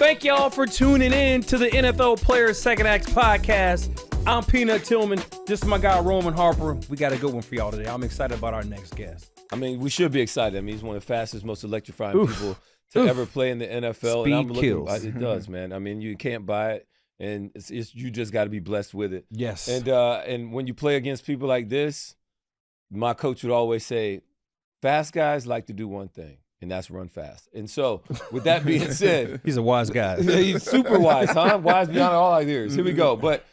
Thank y'all for tuning in to the NFL Players Second Acts podcast. I'm Peanut Tillman. This is my guy, Roman Harper. We got a good one for y'all today. I'm excited about our next guest. I mean, we should be excited. I mean, he's one of the fastest, most electrifying people to ever play in the NFL. Speed and I'm kills. It does, man. I mean, you can't buy it, and you just got to be blessed with it. Yes. And when you play against people like this, my coach would always say, fast guys like to do one thing, and that's run fast. And so, with that being said, he's a wise guy. He's super wise, huh? Wise beyond all ideas. Here we go. But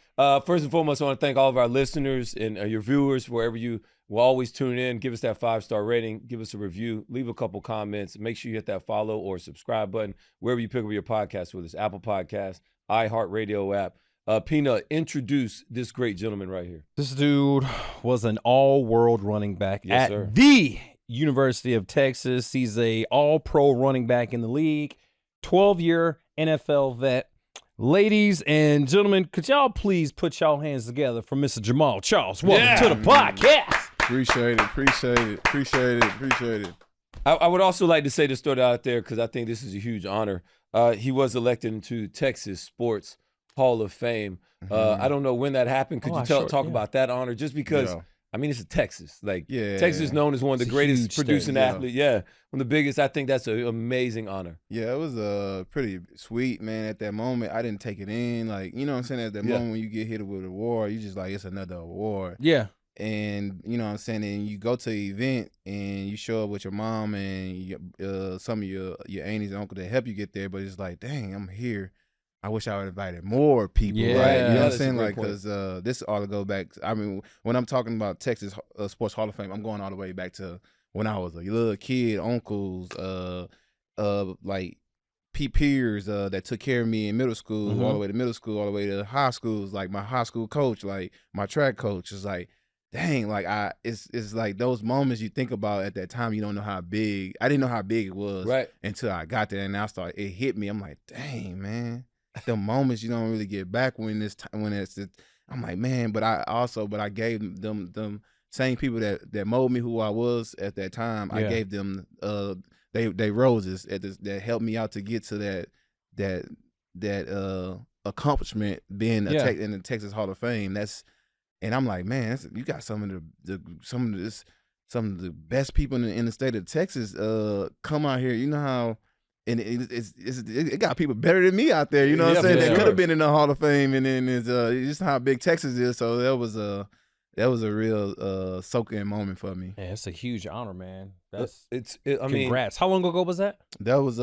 first and foremost, I want to thank all of our listeners and your viewers, wherever you will always tune in. Give us that 5-star rating. Give us a review. Leave a couple comments. Make sure you hit that follow or subscribe button wherever you pick up your podcast with us. Apple Podcasts, iHeartRadio app. Peanut, introduce this great gentleman right here. This dude was an all-world running back at the University of Texas. He's a all-pro running back in the league, 12-year NFL vet. Ladies and gentlemen, could y'all please put y'all hands together for Mr. Jamaal Charles? Welcome to the podcast. Appreciate it. I would also like to say this, throw it out there, because I think this is a huge honor. He was elected into Texas Sports Hall of Fame. I don't know when that happened. Could you talk about that honor? Just because, I mean, it's a Texas. Texas is known as one of the greatest producing athletes. Yeah, one of the biggest. I think that's an amazing honor. Yeah, it was pretty sweet, man. At that moment, I didn't take it in. You know what I'm saying? At that moment when you get hit with an award, you just it's another award. Yeah. And you know what I'm saying? And you go to the event and you show up with your mom and some of your aunties and uncles that help you get there. But it's like, dang, I'm here. I wish I would have invited more people, right? You know what I'm saying? Because this ought to go back. I mean, when I'm talking about Texas Sports Hall of Fame, I'm going all the way back to when I was a little kid, uncles, peers that took care of me in middle school, all the way to middle school, all the way to high schools. Like my high school coach, like my track coach is like, dang, it's like those moments you think about at that time. You don't know how big. I didn't know how big it was until I got there, and it hit me. I'm like, dang, man. The moments you don't really get back when I'm like, man, but I gave them same people that molded me who I was at that time. I gave them they roses that helped me out to get to that accomplishment being in the Texas Hall of Fame. And I'm like, man, you got some of the best people in the state of Texas come out here. You know how. And it got people better than me out there, you know what I'm saying? That could have been in the Hall of Fame, and then it's just how big Texas is. So that was a real soak-in moment for me. Yeah, it's a huge honor, man. I congrats. mean, how long ago was that? That was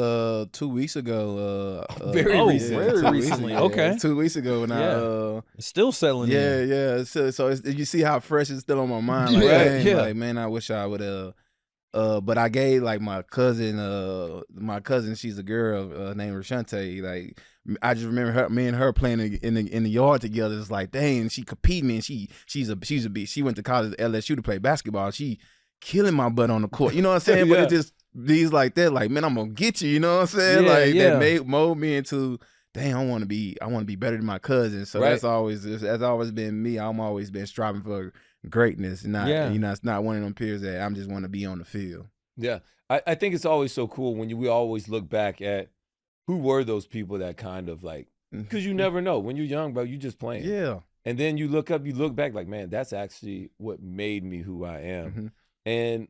2 weeks ago. Very recently. Okay, 2 weeks ago, and it's still settling. Yeah. So you see how fresh it's still on my mind. Like, man, I wish I would have. But I gave my cousin, she's a girl named Rashante. Like, I just remember me and her playing in the yard together. It's like, dang, she compete me, and she's a beast. She went to college at LSU to play basketball. She killing my butt on the court. You know what I'm saying? But it just these like that. Like, man, I'm gonna get you. You know what I'm saying? That mold me into. Dang, I want to be better than my cousin. So that's always been me. I'm always been striving for greatness. It's not one of them peers that I'm just want to be on the field. Yeah, I think it's always so cool when we always look back at who were those people that kind of because you never know when you're young, bro. You just playing. Yeah. And then you look back like, man, that's actually what made me who I am. And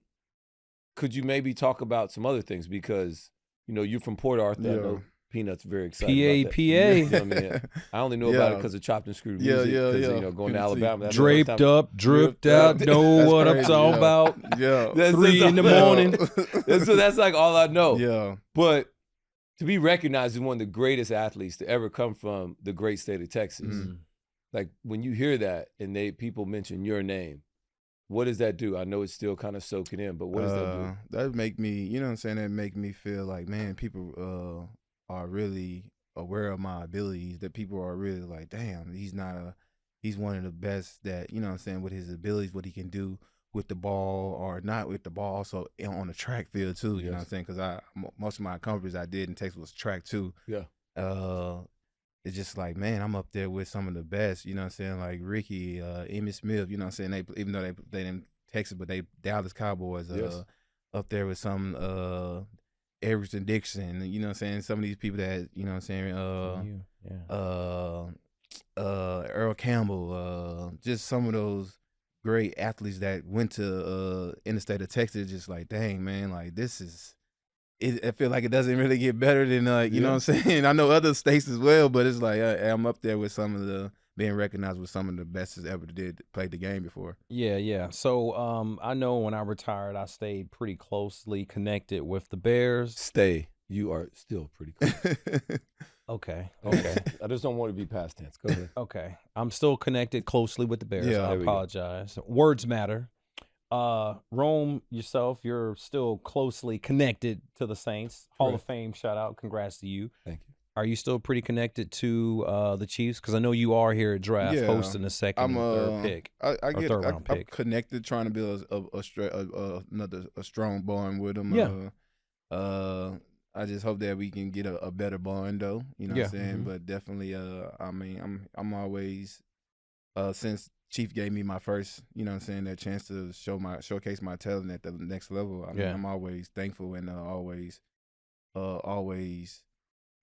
could you maybe talk about some other things, because you're from Port Arthur. I know Peanut's very excited about that. You know what I mean? I only know about it because of chopped and screwed music. Going to Alabama. Draped up, dripped out, know what I'm talking about. Yeah. 3 in the morning. So that's all I know. Yeah. But to be recognized as one of the greatest athletes to ever come from the great state of Texas, when you hear that and people mention your name, what does that do? I know it's still kind of soaking in, but what does that do? That make me, you know what I'm saying? That make me feel like, man, people are really aware of my abilities, that people are really like, damn, he's one of the best that, you know what I'm saying, with his abilities, what he can do with the ball or not with the ball, also on the track field too, you know what I'm saying? Because most of my accomplishments I did in Texas was track too. Yeah. It's just like, man, I'm up there with some of the best, you know what I'm saying, like Ricky, Emmitt Smith, you know what I'm saying, even though they in Texas, but they Dallas Cowboys, up there with some Everson Dixon, you know what I'm saying? Some of these people that, you know what I'm saying, Earl Campbell, just some of those great athletes that went to in the state of Texas, just like, dang, man, like this is I feel like it doesn't really get better than you know what I'm saying? I know other states as well, but it's like I'm up there with some of the being recognized with some of the best that ever played the game before. Yeah. So I know when I retired, I stayed pretty closely connected with the Bears. You are still pretty close. Okay. I just don't want to be past tense. Go ahead. Okay. I'm still connected closely with the Bears. Yeah, I apologize. Words matter. Rome, yourself, you're still closely connected to the Saints. Hall of Fame, shout out. Congrats to you. Thank you. Are you still pretty connected to the Chiefs? Because I know you are here at draft hosting the second and third pick. Third round pick. I'm connected, trying to build a strong bond with them. Yeah. I just hope that we can get a better bond, though. You know what I'm saying? But definitely, I mean, I'm always since Chief gave me my first, you know what I'm saying, that chance to showcase my talent at the next level. I mean, I'm always thankful and always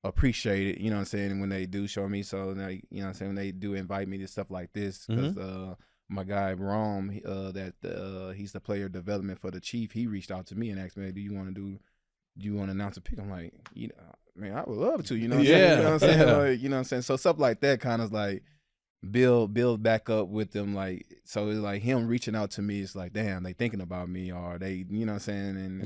appreciate it, you know what I'm saying, when they do show me. So, you know what I'm saying, when they do invite me to stuff like this, because my guy Rome, he's the player development for the Chief, he reached out to me and asked me, do you want to announce a pick? I'm like, you know, man, I would love to, you know what I'm saying? You know what I'm saying? Like, you know what I'm saying? So stuff like that kind of like build back up with them, like, so it's like him reaching out to me, it's like, damn, they thinking about me, or they, you know what I'm saying?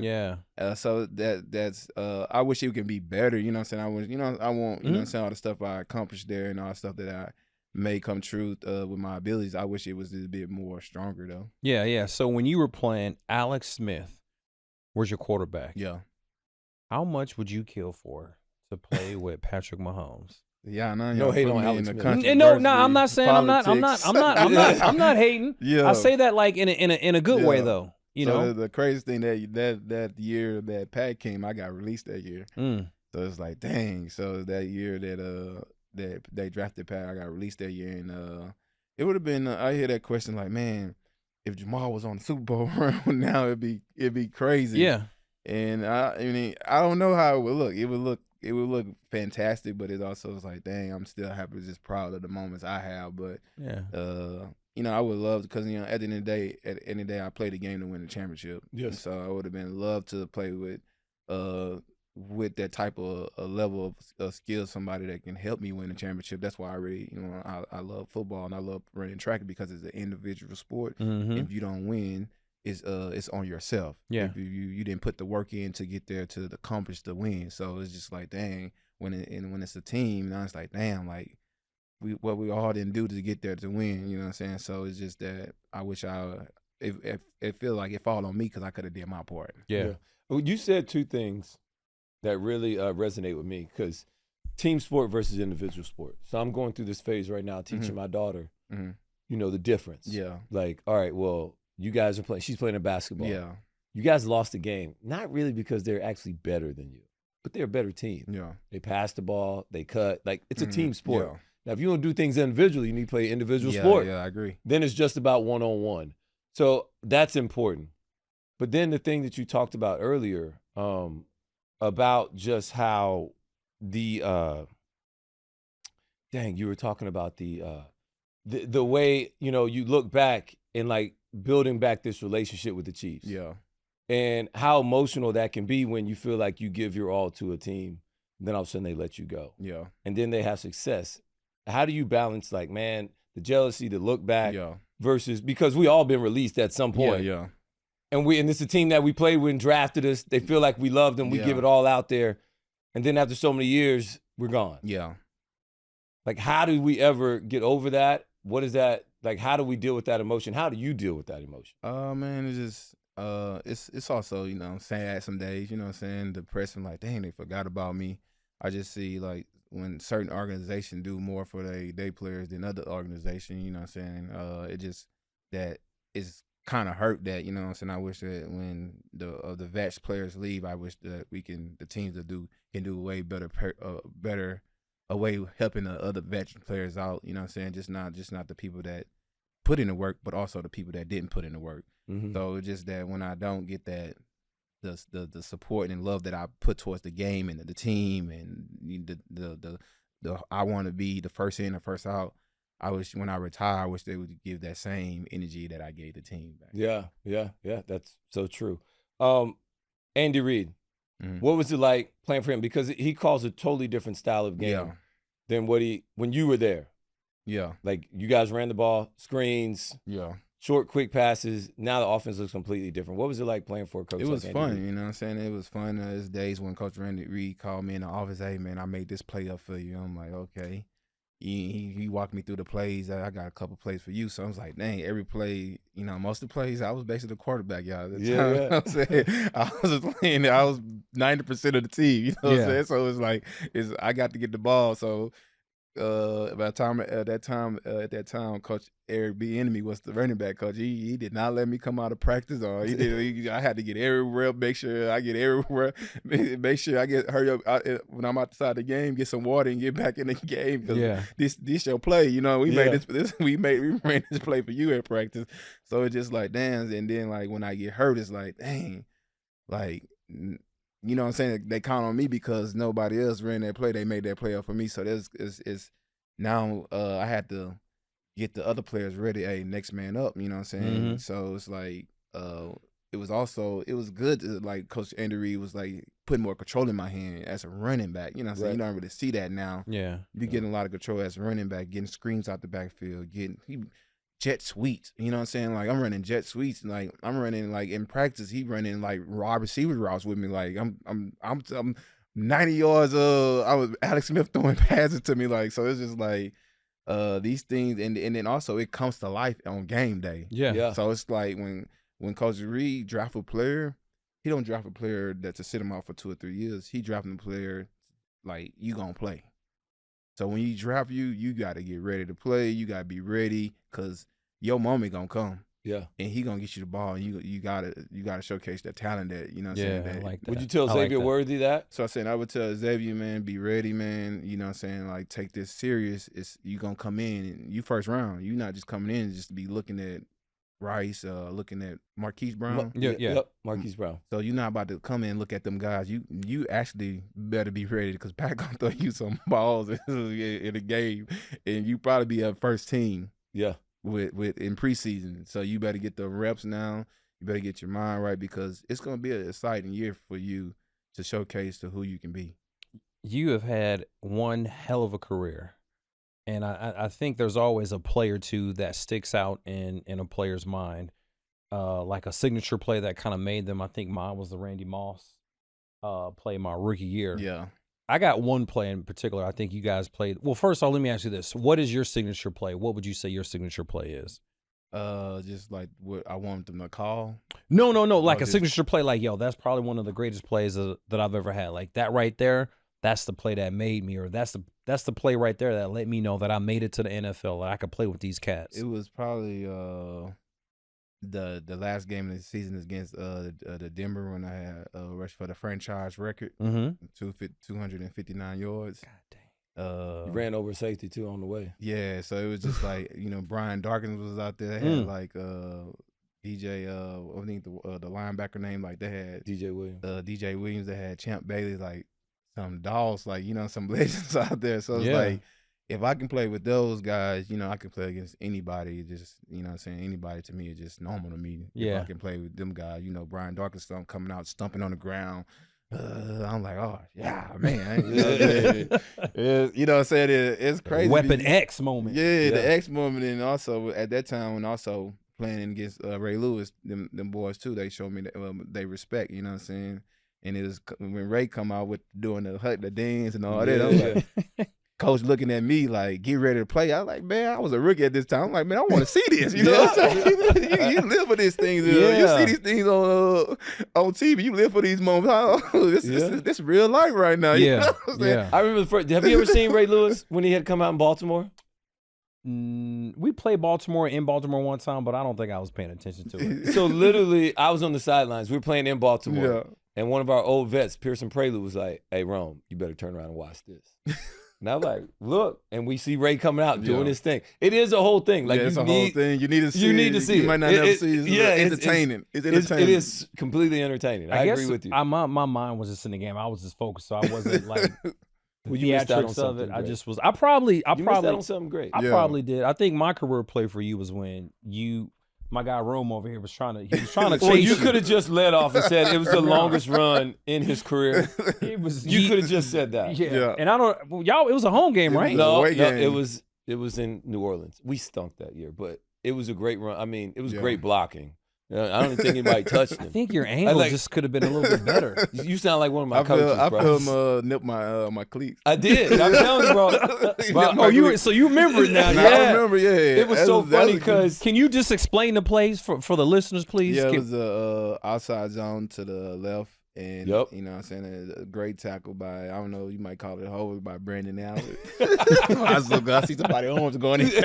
And so that's I wish it could be better, you know what I'm saying? I want, you know what I'm saying, all the stuff I accomplished there and all the stuff that I may come true with my abilities. I wish it was a bit more stronger though. Yeah. So when you were playing, Alex Smith was your quarterback. Yeah. How much would you kill for to play with Patrick Mahomes? Yeah, no hate on Alex Smith. No, I'm not saying politics. I'm not hating. Yeah. I say that like in a good way though. You know, the craziest thing that year that Pat came, I got released that year. So it's like, dang. So that year that they drafted Pat, I got released that year, and it would have been. I hear that question like, man, if Jamaal was on the Super Bowl run now, it'd be crazy. Yeah. And I mean, I don't know how it would look. It would look fantastic, but it also was like, dang, I'm still happy, just proud of the moments I have. But you know, I would love, because you know, at the end of the day, I played the game to win the championship. Yes. So I would have been love to play with that type of a level of skill, somebody that can help me win the championship. That's why I really, you know, I love football and I love running track, because it's an individual sport. If you don't win, it's on yourself. Yeah. If you didn't put the work in to get there to accomplish the win. So it's just like, dang, when it's a team, now it's like, damn, like what we all didn't do to get there to win. You know what I'm saying? So it's just that I wish it feel like it fall on me, because I could have did my part. Yeah. Well, you said two things that really resonate with me, because team sport versus individual sport. So I'm going through this phase right now, teaching my daughter, you know, the difference. Yeah. Like, all right, well, you guys are playing. She's playing a basketball. Yeah. You guys lost the game, not really because they're actually better than you, but they're a better team. Yeah. They pass the ball, they cut. Like, it's a team sport. Yeah. Now, if you don't do things individually, you need to play individual sport. Yeah, I agree. Then it's just about one-on-one. So that's important. But then the thing that you talked about earlier, about just how you were talking about the way, you know, you look back and like building back this relationship with the Chiefs. Yeah. And how emotional that can be when you feel like you give your all to a team, then all of a sudden they let you go. Yeah. And then they have success. How do you balance, like, man, the jealousy, the look back versus, because we all been released at some point. Yeah. And it's a team that we played with and drafted us. They feel like we love them. We give it all out there. And then after so many years, we're gone. Yeah. Like, how do we ever get over that? What is that? Like, how do we deal with that emotion? How do you deal with that emotion? Man, it's just it's also, you know, sad some days, you know what I'm saying, depressing, like, dang, they forgot about me. I just see, like, when certain organizations do more for they players than other organizations, you know what I'm saying, it just, that is kind of hurt that, you know what I'm saying. I wish that when the vets players leave, I wish that the teams that can do a way better a way helping the other veteran players out, you know what I'm saying, just not the people that put in the work, but also the people that didn't put in the work. So it's just that when I don't get that the support and love that I put towards the game and the team and the I want to be the first in, the first out. When I retire, I wish they would give that same energy that I gave the team back. Yeah. That's so true. Andy Reid, Mm-hmm. what was it like playing for him? Because he calls a totally different style of game than when you were there. Yeah. Like you guys ran the ball, screens, short, quick passes. Now the offense looks completely different. What was it like playing for a coach? It was like fun, Andy Reid? you know what I'm saying? It was fun. There's days when Coach Andy Reid called me in the office, hey, man, I made this play up for you. I'm like, okay. He walked me through the plays. I got a couple plays for you. So I was like, dang, every play, most of the plays, I was basically the quarterback, y'all. You know what I'm saying? I was playing, I was 90% of the team, you know what I'm saying? So it's like, I got to get the ball. So at that time, Coach Eric B. Enemy was the running back coach. He did not let me come out of practice. Or I had to get everywhere, make sure I get everywhere, make sure I get hurry up when I'm outside the game, get some water and get back in the game because this your play. We made this we ran this play for you at practice. So it's just like damn. And then like when I get hurt, it's like dang, like. You know what I'm saying? They count on me because nobody else ran that play. They made that play up for me. So it's now I had to get the other players ready. Hey, next man up. You know what I'm saying? Mm-hmm. So it's like it was good to, like Coach Andy Reid was like putting more control in my hand as a running back. You know what I'm saying? You don't really see that now. Yeah. You're getting a lot of control as a running back, getting screens out the backfield, jet sweeps, you know what I'm saying? Like I'm running jet sweeps, like I'm running like in practice. He running like raw receiver routes with me. Like I'm 90 yards. I was Alex Smith throwing passes to me. Like so, it's just like these things, and then also it comes to life on game day. Yeah. So it's like when Coach Reid draft a player, he don't draft a player that to sit him out for 2 or 3 years. He drafting a player like you gonna play. So when you draft you got to get ready to play. You got to be ready because your moment gonna come. Yeah. And he gonna get you the ball. And you gotta showcase that talent that, you know what I'm saying? I like that. Would you tell Xavier Worthy that? So I said I would tell Xavier, man, be ready, man. You know what I'm saying? Like take this serious. You gonna come in and you first round. You not just coming in just to be looking at Rice, looking at Marquise Brown. Yep, Marquise Brown. So you're not about to come in and look at them guys. You actually better be ready because Pat gonna throw you some balls in a game, and you probably be a first team. Yeah. With in preseason. So you better get the reps now. You better get your mind right because it's gonna be an exciting year for you to showcase to who you can be. You have had one hell of a career. And I think there's always a play or two that sticks out in a player's mind, like a signature play that kind of made them. I think mine was the Randy Moss play my rookie year. Yeah. I got one play in particular I think you guys played. Well, first of all, let me ask you this. What is your signature play? What would you say your signature play is? Just like what I want them to call. No. Like a signature play, like, yo, that's probably one of the greatest plays that I've ever had. Like that right there, that's the play that made me, or that's the play right there that let me know that I made it to the NFL, that I could play with these cats. It was probably the last game of the season against the Denver when I had rushed for the franchise record, 259 yards. God dang. You ran over safety too on the way. Yeah, so it was just like Brian Dawkins was out there. They had like DJ, I think the linebacker name, like they had DJ Williams. DJ Williams. They had Champ Bailey, like some dogs, like some legends out there. So it's like, if I can play with those guys, I can play against anybody. Just, what I'm saying, anybody to me is just normal to me. Yeah. If I can play with them guys, Brian Dawkins coming out, stumping on the ground. I'm like, oh, yeah, man. You know what I'm saying? It's crazy. Weapon X moment. Yeah, the X moment. And also at that time, when also playing against Ray Lewis, them boys too, they showed me that they respect, you know what I'm saying? And it was when Ray come out with doing the dance and all that, I was like, Coach looking at me like, get ready to play. I was like, man, I was a rookie at this time. I'm like, man, I want to see this. You know what I'm saying? You live for these things. You see these things on TV. You live for these moments. This real life right now. You know what I'm saying? I remember have you ever seen Ray Lewis when he had come out in Baltimore? We played Baltimore in Baltimore one time, but I don't think I was paying attention to it. So literally, I was on the sidelines. We were playing in Baltimore. Yeah. And one of our old vets, Pearson Prelude, was like, hey, Rome, you better turn around and watch this. And I'm like, look, and we see Ray coming out doing his thing. It is a whole thing. Like, it's a whole thing. You need to see. You need to see. You might not never see it. It's entertaining. It's entertaining. It is completely entertaining. I agree with you. My mind was just in the game. I was just focused, so I wasn't like. Well, you missed out on of it. Great. I just was. I probably missed out on something great. I probably did. I think my career play for you was when my guy Rome over here was trying to chase well, you could have just led off and said it was the longest run in his career. You could have just said that. Yeah. And I don't. Well, y'all, it was a home game, right? No, it was in New Orleans. We stunk that year, but it was a great run. I mean, it was great blocking. I don't even think anybody touched him. I think your angle just could have been a little bit better. You sound like one of my coaches, bro. I feel him nip my cleats. I did. I'm telling you, bro. So you remember it now? Yeah, I remember. Yeah, it was so funny because. Can you just explain the plays for the listeners, please? Yeah, it was a outside zone to the left, and you know what I'm saying, a great tackle by, I don't know, you might call it a hold by Brandon Allen. I see somebody arms going in.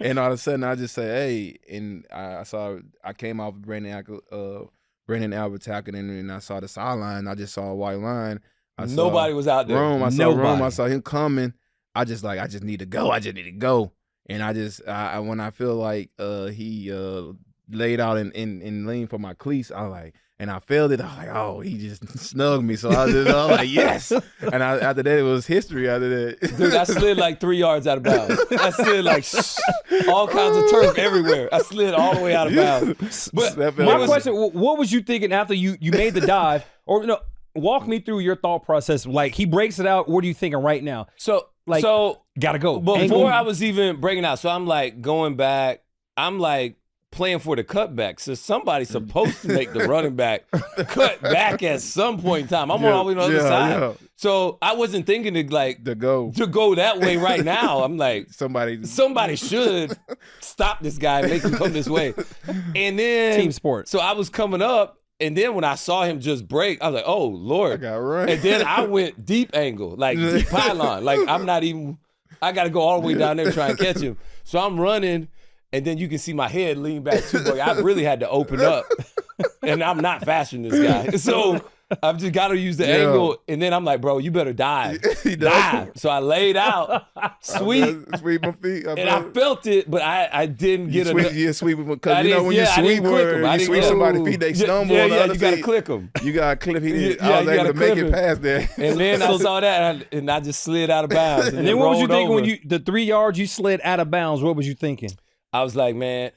And all of a sudden I just say, hey, and I came off Brandon Albert tackling, and I saw the sideline. I just saw a white line. Nobody was out there. I saw Rome. I saw him coming. I just need to go. And when I feel like he laid out and leaned for my cleats, I was like, and I felt it. I was like, oh, he just snugged me. So I was like, yes. And after that, it was history after that. Dude, I slid like 3 yards out of bounds. I slid like all kinds of turf everywhere. I slid all the way out of bounds. But my question, what was you thinking after you made the dive? Or walk me through your thought process. Like, he breaks it out. What are you thinking right now? So gotta go. Before I was even breaking out, so I'm like going back. I'm like playing for the cutback. So somebody's supposed to make the running back cut back at some point in time. I'm always on the other side. Yeah. So I wasn't thinking to go that way right now. I'm like, somebody should stop this guy and make him come this way. And then team sport. So I was coming up, and then when I saw him just break, I was like, oh Lord. I got right. And then I went deep angle, like deep pylon. Like I got to go all the way down there to try and catch him. So I'm running. And then you can see my head lean back too, boy. I really had to open up, and I'm not faster than this guy. So I've just got to use the angle, and then I'm like, bro, you better dive. Dive. So I laid out, sweep my feet. I felt it, but I didn't get enough. Yeah, sweep them, because when you sweep somebody's feet, they stumble. Yeah, you got to click them. You got to clip. I was able to make it past that. And then I saw that, and I just slid out of bounds. And then what was you thinking when the 3 yards you slid out of bounds? What was you thinking? I was like, man,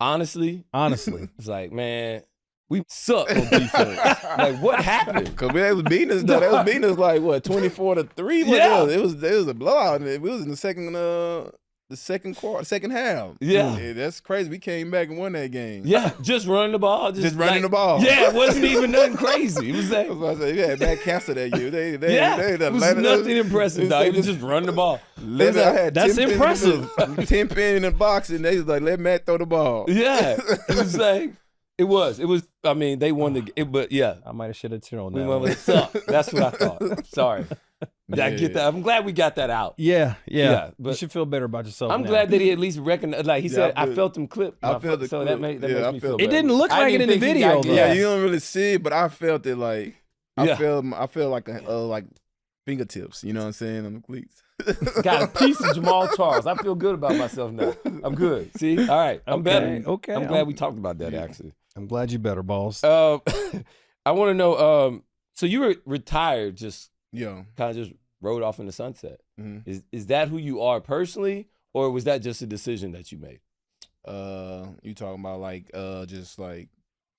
honestly, it's like, man, we suck on defense. Like, what happened? Because they was beating us, though. They was beating us like, what, 24-3? Yeah. It was a blowout. It was in the second quarter, second half. Yeah. That's crazy. We came back and won that game. Yeah, just running the ball. Just running the ball. Yeah, it wasn't even nothing crazy. It was like, we had bad cancer that year. They it was nothing impressive, dog. It was just running the ball. That's impressive. 10 pin in the box, and they was like, let Matt throw the ball. Yeah. It was like, it was, I mean, they won but yeah. I might have should have turned on that. We went with it sucked. That's what I thought. Sorry. I get that. I'm glad we got that out. Yeah. But you should feel better about yourself. I'm glad that he at least recognized. Like he said, I felt him clip. I felt it. So that makes me feel better. It didn't look like it in the video, though. Yeah, you don't really see it, but I felt it like I feel like like fingertips. You know what I'm saying, on the cleats. Got a piece of Jamaal Charles. I feel good about myself now. I'm good. See, all right, I'm better. Okay, I'm glad we talked about that. Actually, I'm glad you better, boss. I want to know. So you were retired, just kind of just rode off in the sunset. Mm-hmm. Is that who you are personally, or was that just a decision that you made? You talking about just like.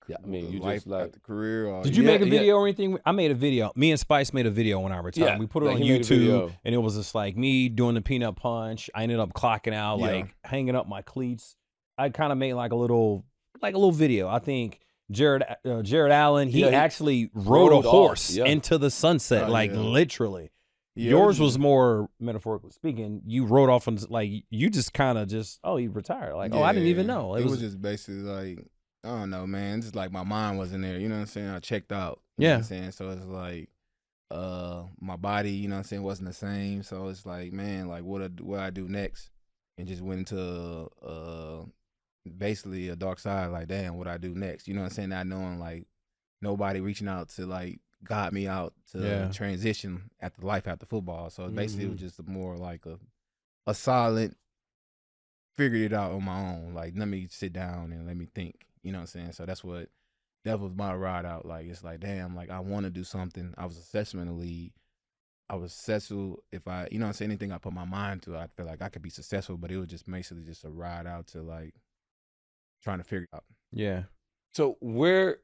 Yeah, I mean, you life just like the career. Or, did you make a video or anything? I made a video. Me and Spice made a video when I retired. Yeah, we put it on YouTube, and it was just like me doing the peanut punch. I ended up clocking out, like hanging up my cleats. I kind of made like a little video. I think Jared Allen, he actually rode a horse into the sunset, literally. Yeah, yours was more metaphorically speaking. You rode off and you just kind of he retired. Like, I didn't even know. It was just basically like. I don't know, man. Just like my mind wasn't there. You know what I'm saying? I checked out. You know what I'm saying? So it's like my body, you know what I'm saying, wasn't the same. So it's like, man, like what I do next? And just went into basically a dark side, like, damn, what I do next? You know what I'm saying? Not knowing like nobody reaching out to like got me out to transition after life after football. So basically, it was just more like a solid. Figured it out on my own. Like, let me sit down and let me think. You know what I'm saying? So that was my ride out. Like, it's like, damn, like I want to do something. I was successful in the league. I was successful if I, you know what I'm saying, anything I put my mind to, I feel like I could be successful, but it was just basically just a ride out to like trying to figure it out. Yeah. So where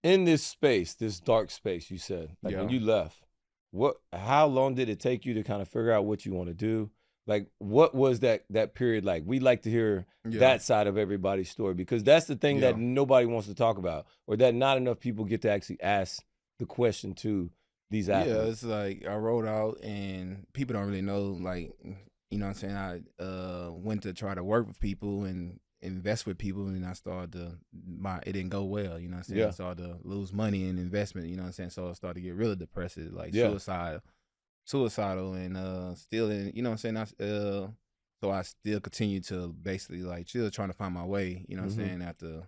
in this space, this dark space, you said, like when you left, how long did it take you to kind of figure out what you want to do? Like, what was that period like? We like to hear that side of everybody's story because that's the thing that nobody wants to talk about, or that not enough people get to actually ask the question to these athletes. Yeah, it's like I wrote out and people don't really know, like, you know what I'm saying? I went to try to work with people and invest with people, and I started it didn't go well, you know what I'm saying? I started to lose money in investment, you know what I'm saying? So I started to get really depressive, like suicidal and still in, you know what I'm saying? So I still continue to basically like still trying to find my way, you know what I'm saying, after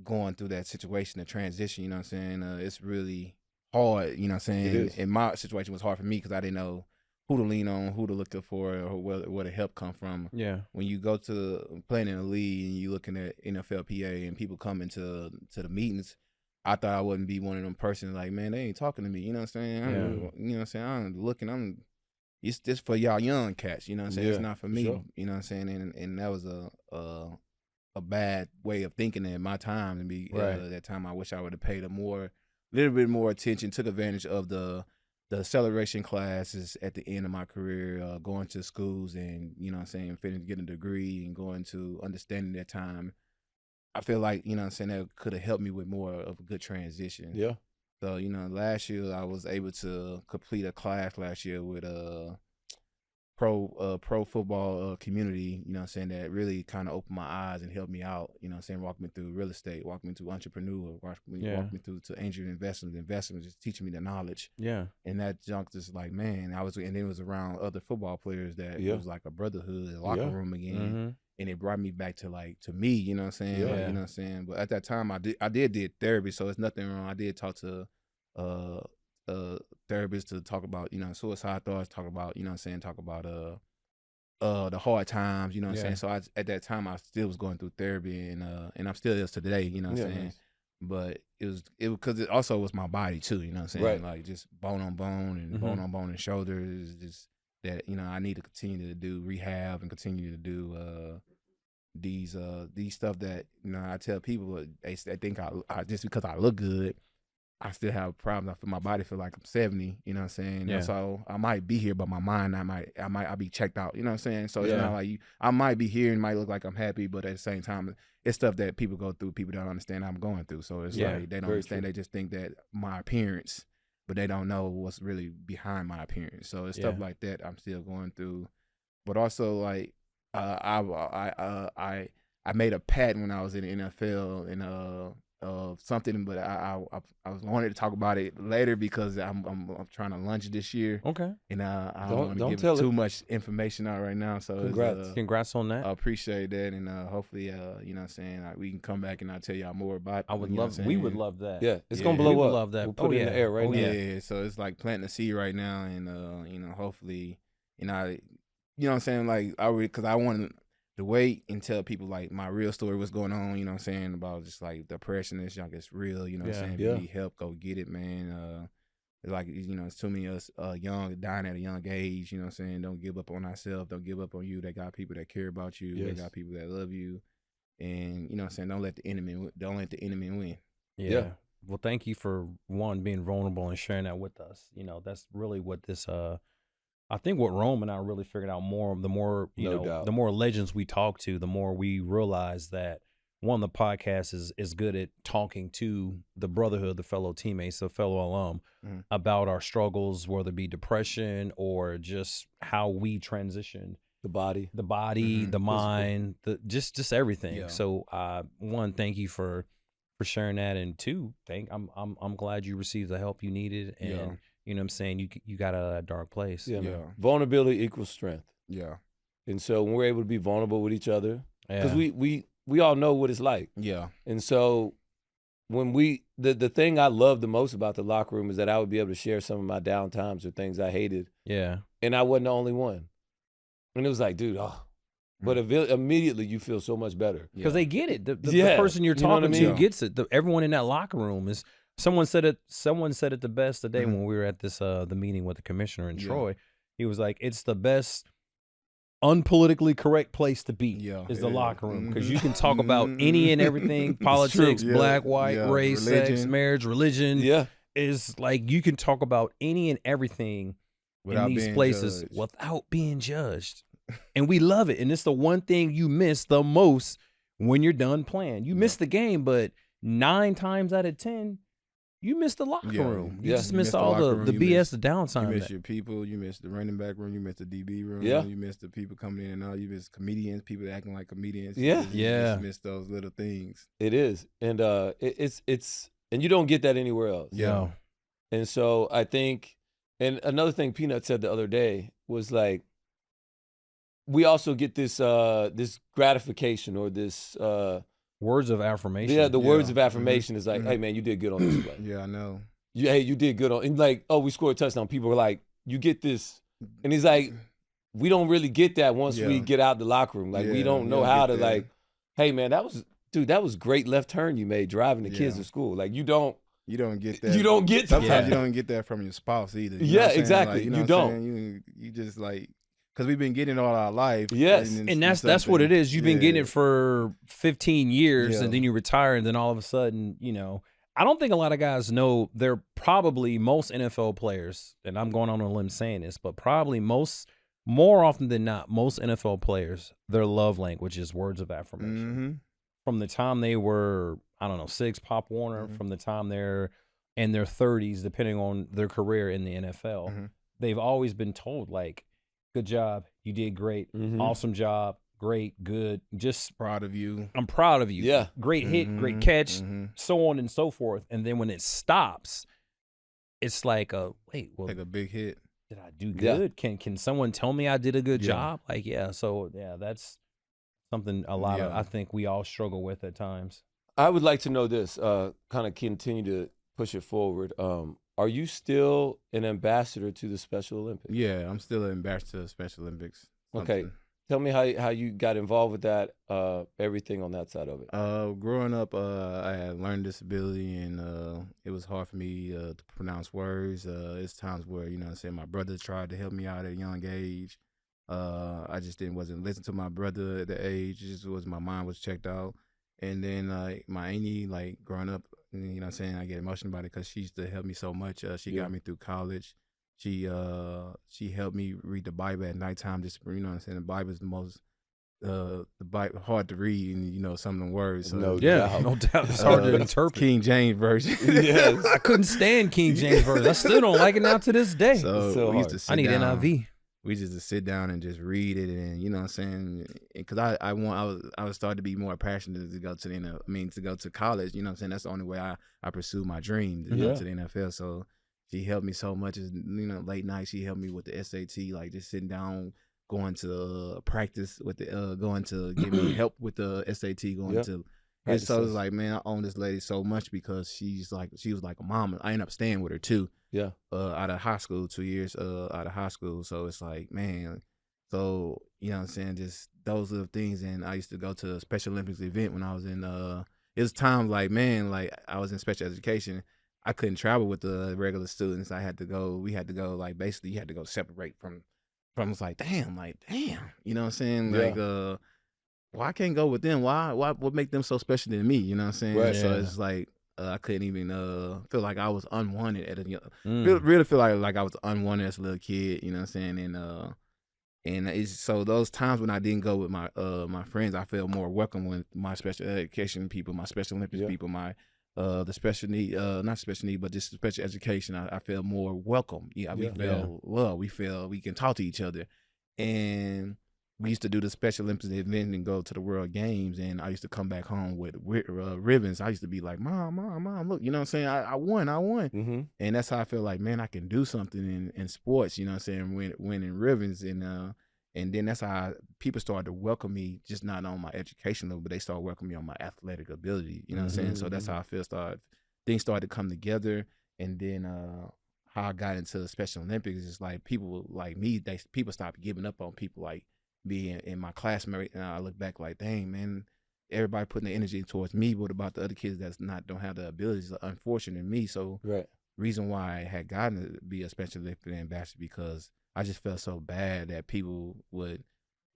going through that situation, the transition, you know what I'm saying? It's really hard, you know what I'm saying? And my situation was hard for me because I didn't know who to lean on, who to look up for, or where the help come from. Yeah. When you go to playing in a league and you looking at NFLPA and people coming to the meetings, I thought I wouldn't be one of them persons like, man, they ain't talking to me. You know what I'm saying? You know what I'm saying? I'm looking, it's just for y'all young cats. You know what I'm saying? It's not for me. Sure. You know what I'm saying? And that was a bad way of thinking at my time. And be that time, I wish I would have paid a little bit more attention, took advantage of the acceleration classes at the end of my career, going to schools and, you know what I'm saying, getting a degree and going to understanding that time. I feel like, you know what I'm saying, that could have helped me with more of a good transition. Yeah. So, you know, last year I was able to complete a class last year with pro football community, you know what I'm saying, that really kind of opened my eyes and helped me out, you know what I'm saying, walked me through real estate, walked me through entrepreneur, walked me through to angel investments, just teaching me the knowledge. Yeah. And that junk just like, man, and it was around other football players that it was like a brotherhood, a locker room again. And it brought me back to me, you know what I'm saying? Yeah. Like, you know what I'm saying? But at that time I did therapy, so it's nothing wrong. I did talk to therapists to talk about, you know, suicide thoughts, talk about, you know what I'm saying, talk about the hard times, you know what I'm saying? So at that time I still was going through therapy and I'm still is today, you know what I'm saying? Nice. But it was because it also was my body too, you know what I'm saying? Right. Like just bone on bone and bone on bone and shoulders, just that, you know, I need to continue to do rehab and continue to do these stuff that, you know, I tell people they think I just because I look good, I still have problems. I feel my body feel like I'm 70, you know what I'm saying? Yeah. So I might be here, but my mind, I'll be checked out, you know what I'm saying? So it's not like I might be here and might look like I'm happy, but at the same time, it's stuff that people go through, people don't understand I'm going through. So it's like, they don't understand. True. They just think that my appearance, but they don't know what's really behind my appearance. So it's stuff like that I'm still going through. But also like, I made a patent when I was in the NFL and of something, but I wanted to talk about it later because I'm trying to launch this year. Okay. And I don't want to give too much information out right now. So congrats on that. I appreciate that, and hopefully you know what I'm saying, we can come back and I'll tell y'all more about it. We would love that. Yeah, it's gonna blow up. We would love that. We'll put it in the air right now. Yeah. So it's like planting a seed right now, and you know, hopefully, and you know what I'm saying, like because I wanted to wait and tell people like my real story, what's going on, you know what I'm saying, about just like depression and shit, it's real, you know what I'm saying? If you need help, go get it, man. Like, you know, it's too many of us young, dying at a young age, you know what I'm saying? Don't give up on ourselves, don't give up on you. They got people that care about you, they got people that love you, and you know what I'm saying, don't let the enemy win. Yeah. Well, thank you for being vulnerable and sharing that with us. You know, that's really what this I think what Rome and I really figured out the more the more legends we talk to, the more we realize that the podcast is good at talking to the brotherhood, the fellow teammates, the fellow alum about our struggles, whether it be depression or just how we transitioned the body, the mind, just everything. Yeah. So one, thank you for sharing that, and two, I'm glad you received the help you needed, and you know what I'm saying, you got out of that dark place. Yeah. Vulnerability equals strength. Yeah. And so when we're able to be vulnerable with each other, because we all know what it's like. Yeah. And so when the thing I loved the most about the locker room is that I would be able to share some of my down times or things I hated. Yeah. And I wasn't the only one. And it was like, dude, but immediately you feel so much better. Because they get it. The person you're talking to gets it. Everyone in that locker room is. Someone said it the best today when we were at this the meeting with the commissioner in Troy. He was like, "It's the best unpolitically correct place to be is the locker room because you can talk about any and everything, politics, black, white, race, sex, marriage, religion. Is like you can talk about any and everything in these places without being judged, and we love it. And it's the one thing you miss the most when you're done playing. You miss the game, but 9 times out of 10. You miss the locker room. You just miss all the BS, the downtime. You miss your people. You miss the running back room. You miss the DB room. You miss the people coming in and out. You miss comedians, people acting like comedians. You just miss those little things. It is. And it's and you don't get that anywhere else. Yeah. And so I think, and another thing Peanut said the other day was like, we also get this this gratification or this words of affirmation. Yeah, the words of affirmation is like, hey, man, you did good on this play. Yeah, I know. You did good on, and like, oh, we scored a touchdown. People are like, you get this. And he's like, we don't really get that once we get out the locker room. Like, we don't know how to like, hey, man, that was great left turn you made driving the kids to school. Like, you don't get that. You don't get sometimes you don't get that from your spouse either. You know exactly. Like, you don't. You just like, because we've been getting it all our life. Yes. And that's what it is. You've been getting it for 15 years and then you retire and then all of a sudden, I don't think a lot of guys know they're probably most NFL players, and I'm going on a limb saying this, but probably more often than not, most NFL players, their love language is words of affirmation. From the time they were, 6, Pop Warner, from the time they're in their 30s, depending on their career in the NFL, they've always been told, like, good job. You did great. Awesome job. Great. Good. Just proud of you. I'm proud of you. Yeah. Great hit. Great catch. So on and so forth. And then when it stops, it's like like a big hit. Did I do good? Yeah. Can someone tell me I did a good job? Like, So that's something I think we all struggle with at times. I would like to know this. Kind of continue to push it forward. Are you still an ambassador to the Special Olympics? Yeah, I'm still an ambassador to the Special Olympics. Okay. Tell me how you got involved with that, everything on that side of it. Growing up, I had learning disability, and it was hard for me to pronounce words. It's times where, my brother tried to help me out at a young age. I just wasn't listening to my brother at the age. It just my mind was checked out. And then my auntie, like growing up, I get emotional about it because she used to help me so much. She got me through college. She helped me read the Bible at nighttime. Just the Bible is the most the Bible hard to read, and some of the words. So, no doubt, it's hard to interpret. King James version. Yes, I couldn't stand King James version. I still don't like it now to this day. So we used to sit down. NIV. We just sit down and just read it, and because I was starting to be more passionate to go to to go to college. That's the only way I pursue my dream to go to the NFL. So she helped me so much. As late night, she helped me with the SAT, like just sitting down, going to practice with going to give me help with the SAT, going to. And so it's like, man, I own this lady so much because she was like a mama. I ended up staying with her too. Yeah. Out of high school, 2 years out of high school. So it's like, man, so just those little things. And I used to go to a Special Olympics event when I was in it was times like, man, like I was in special education. I couldn't travel with the regular students. We had to go like basically you had to go separate from it's like damn. You know what I'm saying? Yeah. Like well, I can't go with them. Why what make them so special than me? You know what I'm saying? Right. So it's like I couldn't even feel like I was unwanted at really feel like I was unwanted as a little kid, you know what I'm saying? And it's so those times when I didn't go with my my friends, I felt more welcome with my special education people, my Special Olympics people, my the special need not special need, but just special education. I feel more welcome. We feel love. We feel we can talk to each other. And we used to do the Special Olympics event and go to the World Games, and I used to come back home with ribbons. I used to be like, Mom, look, you know what I'm saying? I won. Mm-hmm. And that's how I feel like, man, I can do something in sports, you know what I'm saying? Winning ribbons. And then that's how people started to welcome me, just not on my education level, but they started welcoming me on my athletic ability. You know what I'm saying? So that's how I feel. Things started to come together. And then how I got into the Special Olympics is like people like me, people stopped giving up on people like me and my classmate. And I look back like, dang, man, everybody putting the energy towards me. What about the other kids don't have the abilities? Unfortunate in me. So reason why I had gotten to be a Special Olympic ambassador, because I just felt so bad that people would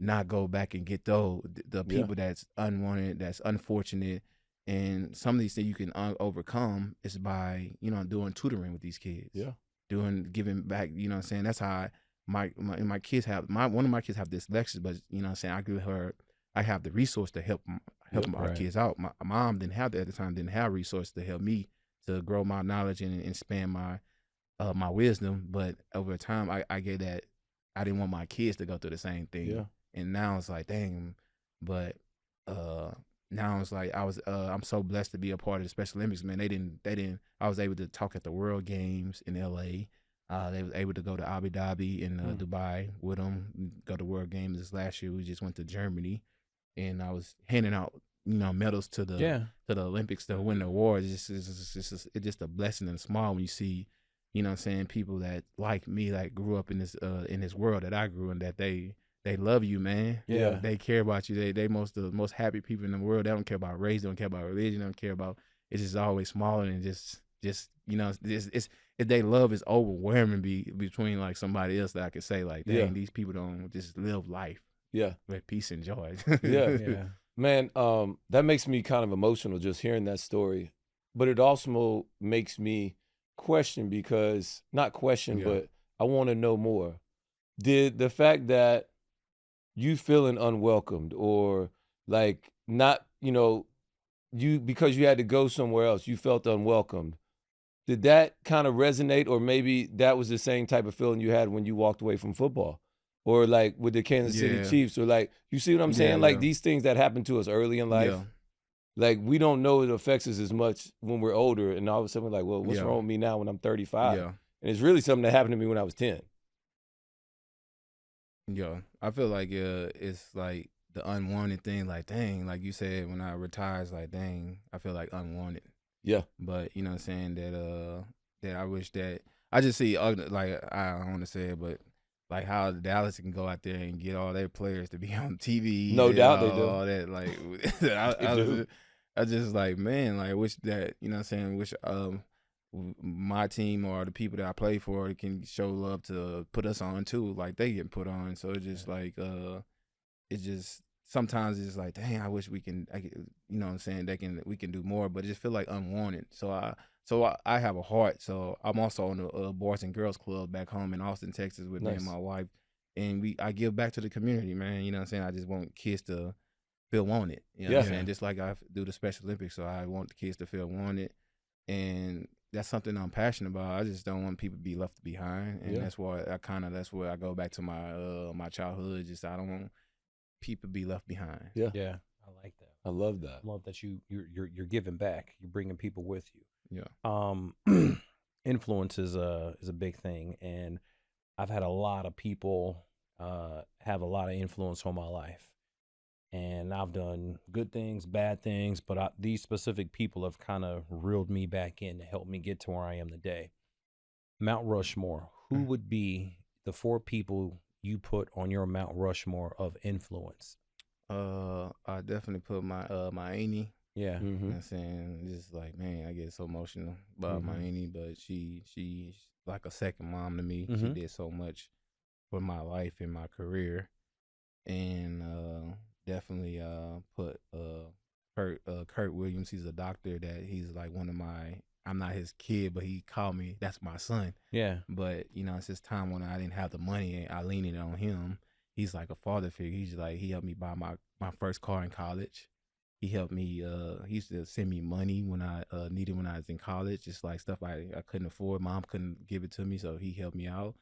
not go back and get the people that's unwanted, that's unfortunate. And some of these things you can overcome is by, doing tutoring with these kids. Yeah. Giving back, you know what I'm saying? That's how my kids one of my kids have dyslexia, but you know what I'm saying, I have the resource to help our kids out. My mom didn't have that at the time, didn't have resources to help me to grow my knowledge and expand my wisdom. But over time, I gave that. I didn't want my kids to go through the same thing. Yeah. And now it's like, dang. But now it's like I'm so blessed to be a part of the Special Olympics. Man, they didn't. I was able to talk at the World Games in LA. They was able to go to Abu Dhabi and Dubai with them. Go to World Games this last year. We just went to Germany, and I was handing out medals to the Olympics to win the awards. It's just a blessing and small when you see, you know what I'm saying, people that like me, that grew up in this world that I grew in, that they love you, man. Yeah. They care about you. They the most happy people in the world. They don't care about race, they don't care about religion, they don't care about, it's just always smaller and just it's they love is overwhelming between like somebody else that I could say like, dang, these people don't just live life. Yeah. With peace and joy. Yeah. Man, that makes me kind of emotional just hearing that story. But it also makes me question, because not question, but I want to know more. Did the fact that you feeling unwelcomed or like not, because you had to go somewhere else, you felt unwelcomed, did that kind of resonate? Or maybe that was the same type of feeling you had when you walked away from football, or like with the Kansas City Chiefs, or like, you see what I'm saying? Like these things that happen to us early in life. Yeah. Like, we don't know it affects us as much when we're older, and all of a sudden we're like, well, what's wrong with me now when I'm 35? Yeah. And it's really something that happened to me when I was 10. Yeah, I feel like it's like the unwanted thing, like, dang, like you said, when I retire, it's like, dang, I feel like unwanted. Yeah. But, you know what I'm saying, that I wish that, I just see, like, I don't want to say it, but like how Dallas can go out there and get all their players to be on TV. No doubt they do. All that, like, I just like, man, like, wish that, you know what I'm saying, wish my team or the people that I play for can show love to put us on too, like they get put on. So it's just like, it's just, sometimes it's like, dang, I wish you know what I'm saying, we can do more, but it just feel like unwanted. So I have a heart. So I'm also on the Boys and Girls Club back home in Austin, Texas with me and my wife. And I give back to the community, man. You know what I'm saying? I just want kids to feel wanted. You know what I'm saying? Just like I do the Special Olympics. So I want the kids to feel wanted. And that's something I'm passionate about. I just don't want people to be left behind. And that's why that's where I go back to my my childhood. Just, I don't want people to be left behind. Yeah. I like that. I love that. I love that you're giving back. You're bringing people with you. Yeah. Influence is a big thing, and I've had a lot of people have a lot of influence on my life, and I've done good things, bad things, but these specific people have kind of reeled me back in to help me get to where I am today. Mount Rushmore. Who would be the 4 people you put on your Mount Rushmore of influence? I definitely put my Auntie. Yeah. You know what I'm saying? Just like, man, I get so emotional about my Auntie, but she's like a second mom to me. She did so much for my life and my career. And definitely put Kurt Williams. He's a doctor that he's like one of my, I'm not his kid, but he called me, that's my son. Yeah. But, it's this time when I didn't have the money and I leaned it on him. He's like a father figure. He's like, he helped me buy my first car in college. He helped me, he used to send me money when I needed when I was in college, just like stuff I couldn't afford. Mom couldn't give it to me, so he helped me out.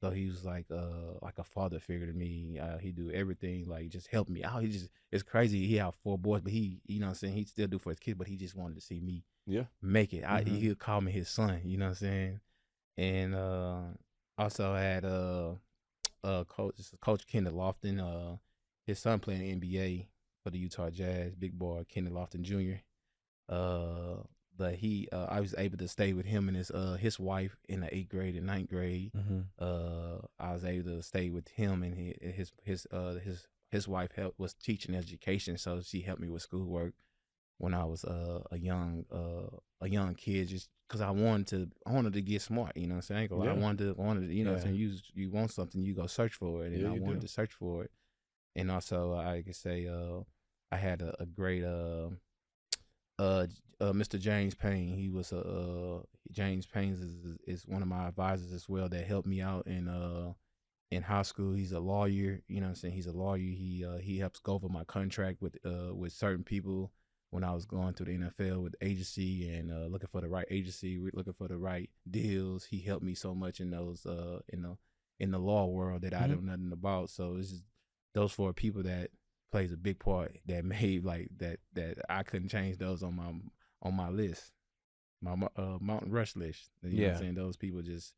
So he was like a father figure to me. He do everything, like just help me out. It's crazy. He have 4 boys, but he, you know what I'm saying, he still do for his kids, but he just wanted to see me make it. He'll call me his son, you know what I'm saying? And also had Coach Kenneth Lofton. His son playing in the NBA for the Utah Jazz. Big boy Kenneth Lofton Jr. But I was able to stay with him and his wife in the 8th grade and 9th grade. I was able to stay with him and his wife was teaching education, so she helped me with schoolwork when I was a young kid, just because I wanted to get smart. You know what I'm saying? I wanted to, you know what I'm saying? You want something, you go search for it, and I wanted to search for it. And also, I could say I had a great Mr. James Payne. He was James Payne is one of my advisors as well that helped me out in high school. He's a lawyer. You know what I'm saying? He's a lawyer. He helps go over my contract with certain people when I was going through the NFL with agency and looking for the right agency, looking for the right deals. He helped me so much in those in the law world that I know nothing about. So it's just those 4 people that plays a big part that made that I couldn't change those on my list, my Mount Rush list. You know what I'm saying? Those people just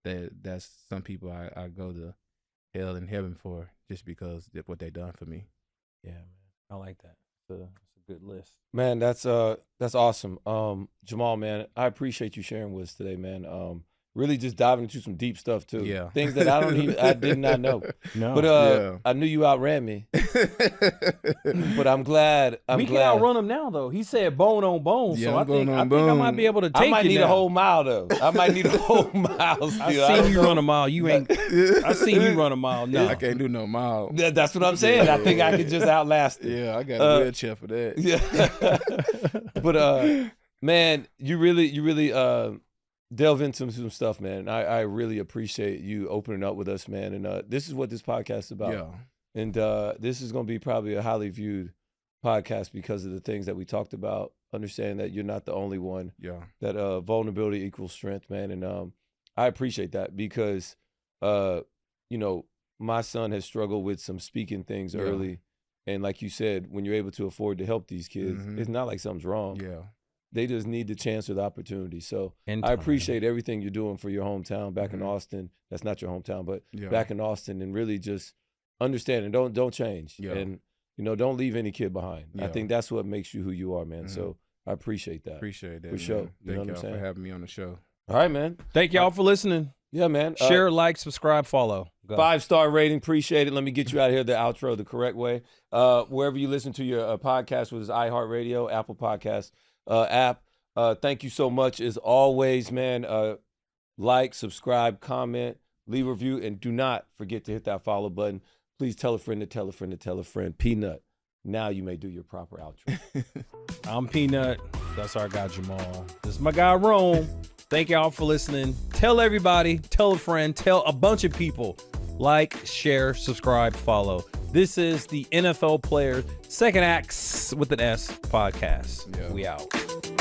that's some people I go to hell and heaven for just because of what they done for me. Yeah, man, I like that. It's a good list, man. That's awesome. Jamaal, man, I appreciate you sharing with us today, man. Really just diving into some deep stuff too. Yeah. Things that I did not know. No. But I knew you outran me. But I'm glad. We can outrun him now though. He said bone on bone. Yeah, so I think I might be able to take I might you need now. a whole mile though. I might need a whole mile still. I seen you run a mile. You ain't I seen you run a mile. No. I can't do no mile. That's what I'm saying. I think I could just outlast it. Yeah, I got a wheelchair for that. Yeah. But man, you really delve into some stuff, man. I really appreciate you opening up with us, man. And this is what this podcast is about. Yeah. And this is going to be probably a highly viewed podcast because of the things that we talked about. Understand that you're not the only one. Yeah. That vulnerability equals strength, man. And I appreciate that because, you know, my son has struggled with some speaking things early. And like you said, when you're able to afford to help these kids, it's not like something's wrong. Yeah. They just need the chance or the opportunity. So I appreciate everything you're doing for your hometown back in Austin. That's not your hometown, but back in Austin, and really just understand and don't change. Yeah. And, you know, don't leave any kid behind. I think that's what makes you who you are, man. So I appreciate that. Appreciate that. For sure. Thank y'all for having me on the show. All right, man. Thank y'all for listening. Yeah, man. Share, like, subscribe, follow. Go. 5-star rating. Appreciate it. Let me get you out of here, the outro, the correct way. Wherever you listen to your podcast, whether it's iHeartRadio, Apple Podcasts app. Thank you so much as always, man. Like, subscribe, comment, leave a review, and do not forget to hit that follow button. Please tell a friend to tell a friend to tell a friend. Peanut, now you may do your proper outro. I'm Peanut. That's our guy, Jamaal. This is my guy, Rome. Thank y'all for listening. Tell everybody, tell a friend, tell a bunch of people. Like, share, subscribe, follow. This is the NFL Player Second Acts with an S podcast. Yeah. We out.